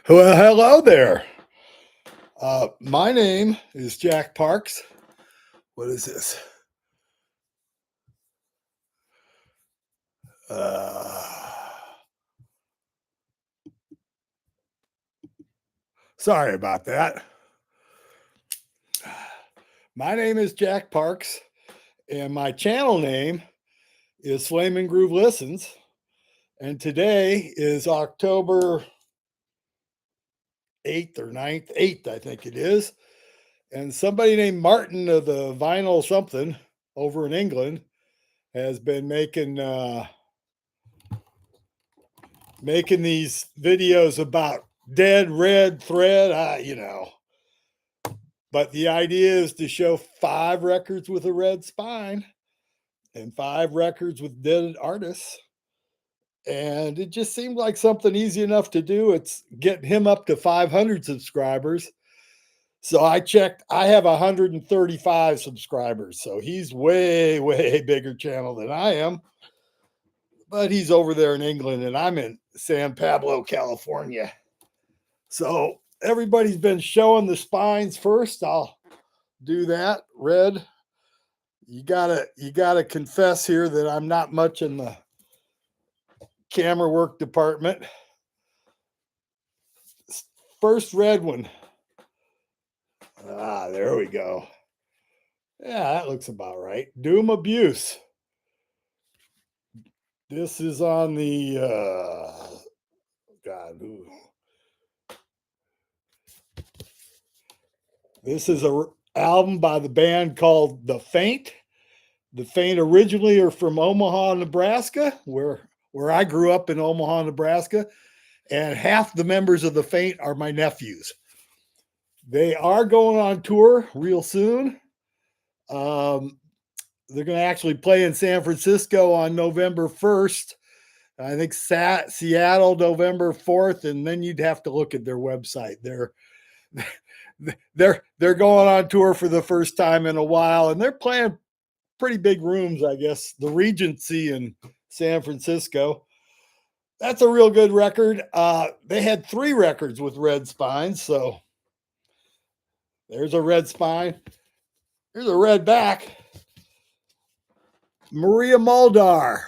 Well, hello there. My name is Jack Parks. What is this? Uh, Sorry about that. My name is Jack Parks, and my channel name is Flamin' Groove Listens. And today is October 8th or 9th, 8th, I think it is. And somebody named Martin of the Vinyl Something over in England has been making these videos about dead red thread. But the idea is to show 5 records with a red spine and 5 records with dead artists. And it just seemed like something easy enough to do. It's getting him up to 500 subscribers. So I checked, I have 135 subscribers. So he's way, way bigger channel than I am. But he's over there in England and I'm in San Pablo, California. So everybody's been showing the spines first. I'll do that. Red. You gotta confess here that I'm not much in the camera work department. First red one. There we go. Yeah, that looks about right. Doom Abuse. This is on the God. Ooh. This is a album by the band called The Faint. The Faint originally are from Omaha, Nebraska, where I grew up in Omaha, Nebraska, and half the members of The Faint are my nephews. They are going on tour real soon. They're going to actually play in San Francisco on November 1st. I think Seattle November 4th, and then you'd have to look at their website. They're going on tour for the first time in a while, and they're playing pretty big rooms, I guess. The Regency in San Francisco. That's a real good record. They had 3 records with red spines, so there's a red spine. There's a red back. Maria Muldaur.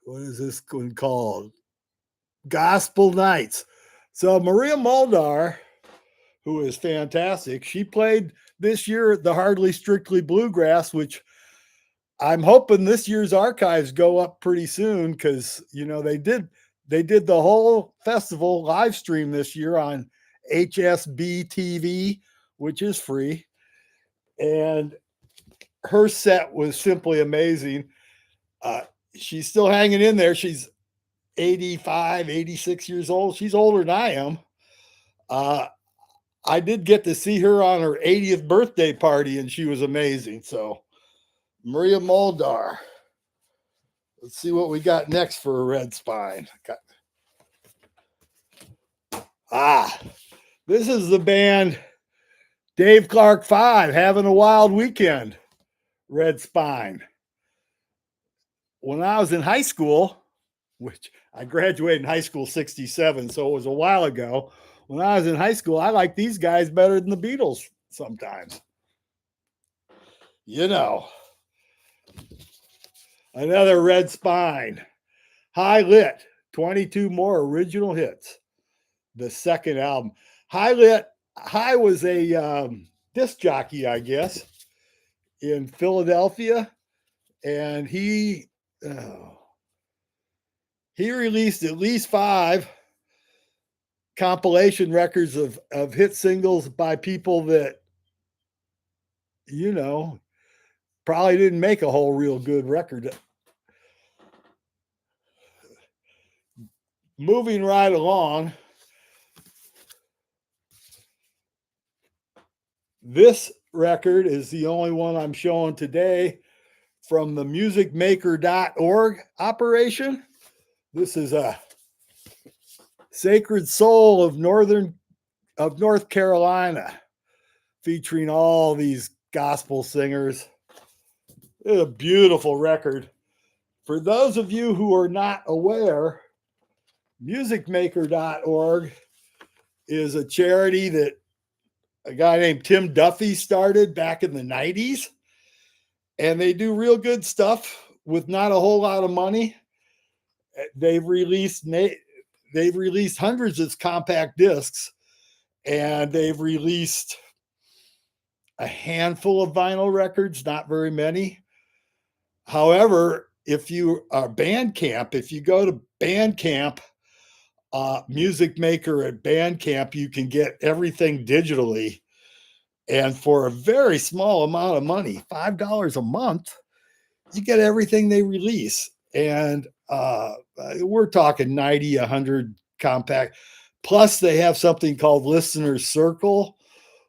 What is this one called? Gospel Nights. So Maria Muldaur, who is fantastic, she played this year at the Hardly Strictly Bluegrass, which I'm hoping this year's archives go up pretty soon because they did the whole festival live stream this year on HSB TV, which is free. And her set was simply amazing. She's still hanging in there. She's 85, 86 years old. She's older than I am. I did get to see her on her 80th birthday party, and she was amazing. So, Maria Muldaur. Let's see what we got next for a red spine. This is the band Dave Clark 5, Having a Wild Weekend. Red spine. When I was in high school, which I graduated in high school 67, so it was a while ago. When I was in high school, I liked these guys better than the Beatles sometimes. Another red spine. High Lit, 22 more original hits. The second album. High was a disc jockey, I guess, in Philadelphia, and he released at least 5 compilation records of hit singles by people that probably didn't make a whole real good record. Moving right along, this record is the only one I'm showing today from the musicmaker.org operation. This is a Sacred Soul of North Carolina, featuring all these gospel singers. It's a beautiful record. For those of you who are not aware, musicmaker.org is a charity that a guy named Tim Duffy started back in the 90s. And they do real good stuff with not a whole lot of money. They've released hundreds of compact discs, and they've released a handful of vinyl records, not very many. However, if you are Bandcamp, if you go to Bandcamp, Music Maker at Bandcamp, you can get everything digitally. And for a very small amount of money, $5 a month, you get everything they release. And we're talking 90, 100 compact. Plus, they have something called Listener Circle,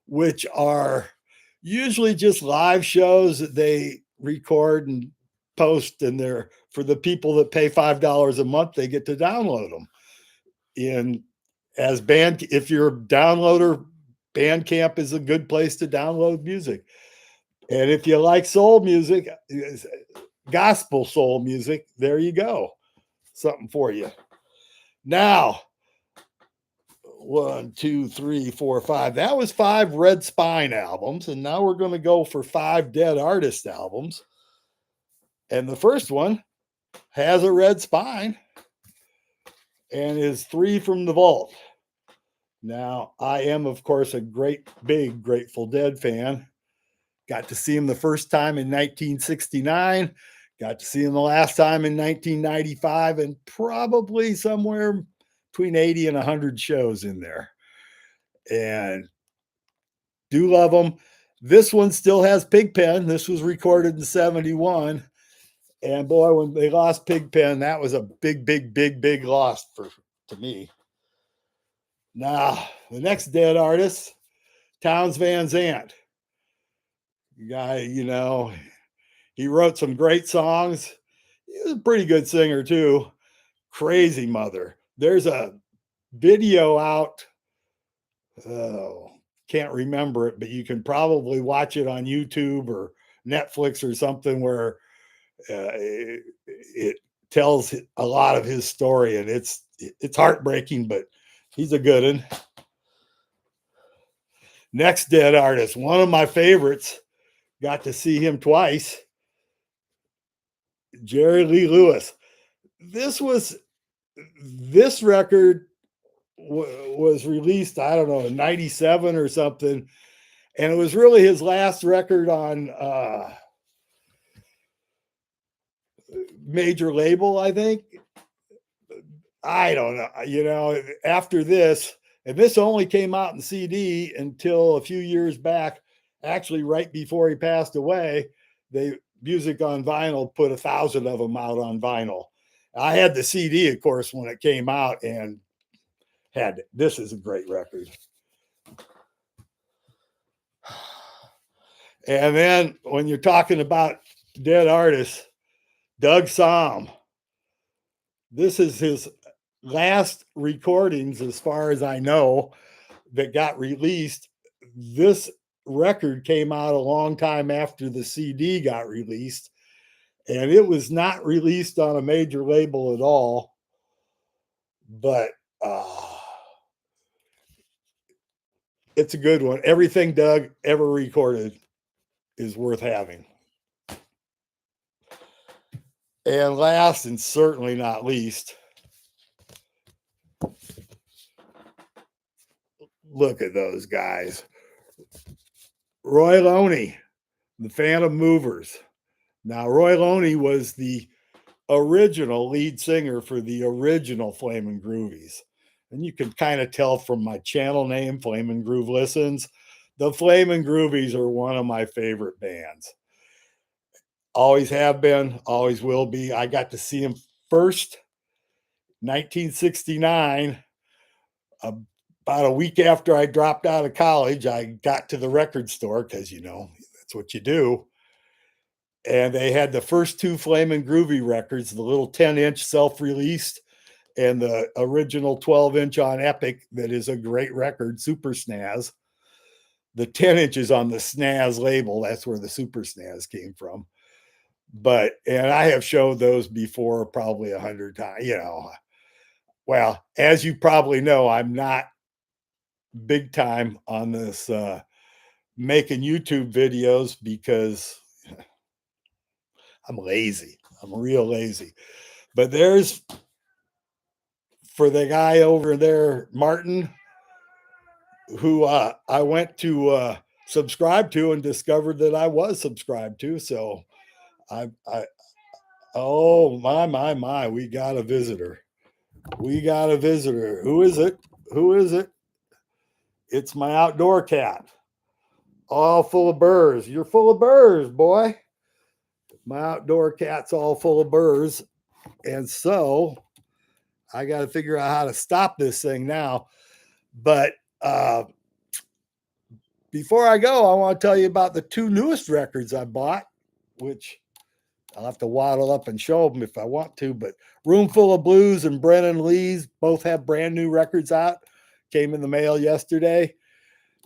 which are usually just live shows that they record and post. And they're for the people that pay $5 a month, they get to download them. If you're a downloader, Bandcamp is a good place to download music. And if you like soul music, gospel soul music, there you go. Something for you. Now, 1, 2, 3, 4, 5. That was 5 Red Spine albums. And now we're going to go for 5 Dead Artist albums. And the first one has a red spine and is 3 from the vault. Now, I am, of course, a big Grateful Dead fan. Got to see him the first time in 1969. Got to see him the last time in 1995, and probably somewhere between 80 and 100 shows in there. And do love them. This one still has Pigpen. This was recorded in 71. And boy, when they lost Pigpen, that was a big loss to me. Now, the next Dead artist, Townes Van Zandt. Guy, he wrote some great songs. He was a pretty good singer too. Crazy Mother. There's a video out. Can't remember it, but you can probably watch it on YouTube or Netflix or something where it tells a lot of his story, and it's heartbreaking, but he's a good one. Next Dead artist, one of my favorites. Got to see him twice. Jerry Lee Lewis. This record was released, I don't know, in 97 or something. And it was really his last record on major label, I think. I don't know. After this, and this only came out in CD until a few years back, actually right before he passed away. Music on Vinyl put 1,000 of them out on vinyl. I had the CD, of course, when it came out, and this is a great record. And then when you're talking about Dead artists, Doug Sahm. This is his last recordings, as far as I know, that got released. This record came out a long time after the CD got released, and it was not released on a major label at all. But it's a good one. Everything Doug ever recorded is worth having. And last, and certainly not least, look at those guys. Roy Loney, the Phantom Movers. Now, Roy Loney was the original lead singer for the original Flamin' Groovies. And you can kind of tell from my channel name, Flamin' Groove Listens, the Flamin' Groovies are one of my favorite bands. Always have been, always will be. I got to see him first, 1969. About a week after I dropped out of college, I got to the record store because, that's what you do. And they had the first 2 Flamin' Groovy records, the little 10-inch self-released and the original 12-inch on Epic that is a great record, Super Snaz. The 10 inches on the Snaz label, that's where the Super Snaz came from. And I have showed those before probably 100 times, Well, as you probably know, I'm not big time on this making YouTube videos because I'm lazy. I'm real lazy. But there's for the guy over there, Martin, who I went to subscribe to and discovered that I was subscribed to. So I oh my, we got a visitor. We got a visitor. Who is it? Who is it? It's my outdoor cat. All full of burrs. You're full of burrs, boy. My outdoor cat's all full of burrs. And so I got to figure out how to stop this thing now. But before I go, I want to tell you about the two newest records I bought, which I'll have to waddle up and show them if I want to. But Roomful of Blues and Brennan Lee's both have brand new records out. Came in the mail yesterday.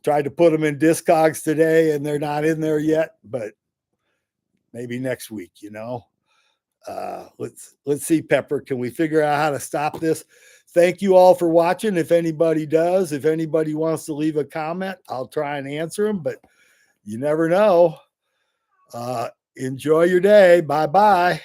Tried to put them in Discogs today, and they're not in there yet, but maybe next week, you know. Let's see, Pepper. Can we figure out how to stop this? Thank you all for watching. If anybody does, if anybody wants to leave a comment, I'll try and answer them, but you never know. Enjoy your day. Bye-bye.